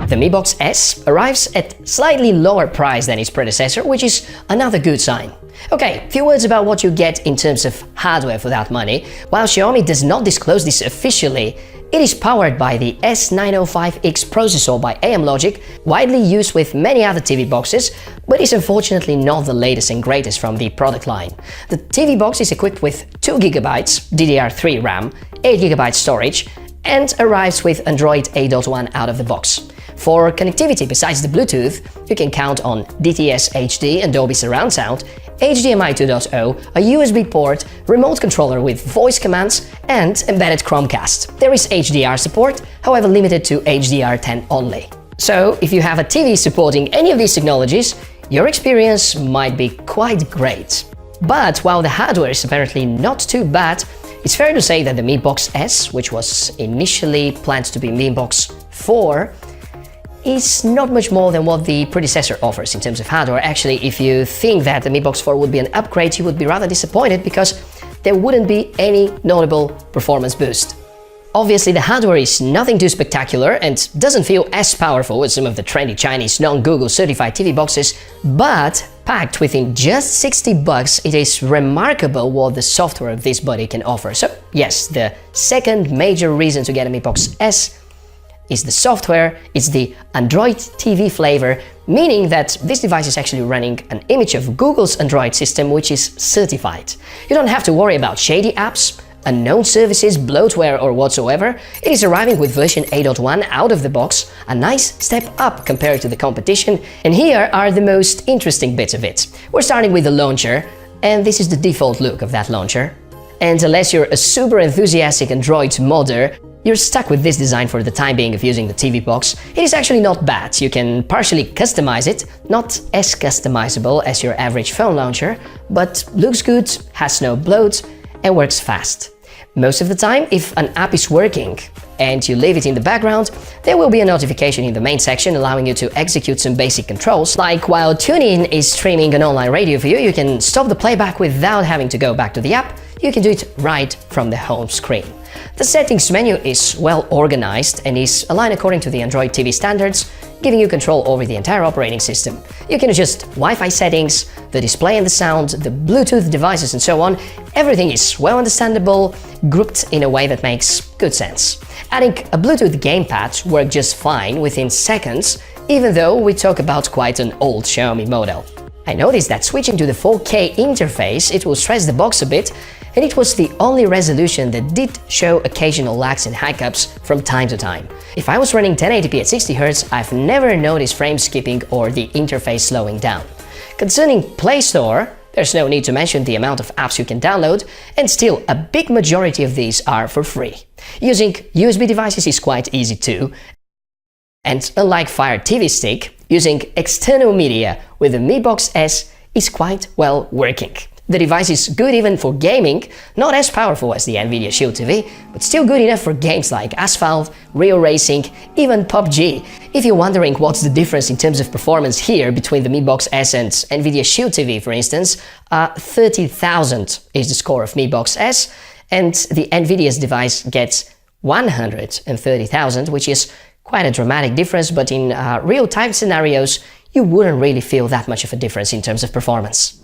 The Mi Box S arrives at slightly lower price than its predecessor, which is another good sign. Okay, few words about what you get in terms of hardware for that money. While Xiaomi does not disclose this officially, it is powered by the S905X processor by Amlogic, widely used with many other TV boxes, but is unfortunately not the latest and greatest from the product line. The TV box is equipped with 2GB DDR3 RAM, 8GB storage, and arrives with Android 8.1 out of the box. For connectivity besides the Bluetooth, you can count on DTS HD and Dolby Surround Sound, HDMI 2.0, a USB port, remote controller with voice commands, and embedded Chromecast. There is HDR support, however limited to HDR10 only. So, if you have a TV supporting any of these technologies, your experience might be quite great. But while the hardware is apparently not too bad, it's fair to say that the Mi Box S, which was initially planned to be Mi Box 4, is not much more than what the predecessor offers in terms of hardware. Actually, if you think that the Mi Box 4 would be an upgrade, you would be rather disappointed because there wouldn't be any notable performance boost. Obviously, the hardware is nothing too spectacular and doesn't feel as powerful as some of the trendy Chinese non-Google certified TV boxes, but packed within just $60, it is remarkable what the software of this body can offer. So yes, the second major reason to get a Mi Box S is the software. It's the Android TV flavor, meaning that this device is actually running an image of Google's Android system, which is certified. You don't have to worry about shady apps, unknown services, bloatware or whatsoever. It is arriving with version 8.1 out of the box, a nice step up compared to the competition, and here are the most interesting bits of it. We're starting with the launcher, and this is the default look of that launcher. And unless you're a super enthusiastic Android modder, you're stuck with this design for the time being of using the TV box. It is actually not bad. You can partially customize it, not as customizable as your average phone launcher, but looks good, has no bloat, and works fast. Most of the time, if an app is working and you leave it in the background, there will be a notification in the main section allowing you to execute some basic controls. Like while TuneIn is streaming an online radio for you, you can stop the playback without having to go back to the app. You can do it right from the home screen. The settings menu is well organized and is aligned according to the Android TV standards, giving you control over the entire operating system. You can adjust Wi-Fi settings, the display and the sound, the Bluetooth devices and so on. Everything is well understandable, grouped in a way that makes good sense. Adding a Bluetooth gamepad worked just fine within seconds, even though we talk about quite an old Xiaomi model. I noticed that switching to the 4K interface, it will stress the box a bit, and it was the only resolution that did show occasional lags and hiccups from time to time. If I was running 1080p at 60Hz, I've never noticed frame skipping or the interface slowing down. Concerning Play Store, there's no need to mention the amount of apps you can download, and still a big majority of these are for free. Using USB devices is quite easy too, and unlike Fire TV Stick, using external media with the Mi Box S is quite well working. The device is good even for gaming, not as powerful as the Nvidia Shield TV, but still good enough for games like Asphalt, Real Racing, even PUBG. If you're wondering what's the difference in terms of performance here between the Mi Box S and Nvidia Shield TV, for instance, 30,000 is the score of Mi Box S, and the Nvidia's device gets 130,000, which is quite a dramatic difference, but in real-time scenarios, you wouldn't really feel that much of a difference in terms of performance.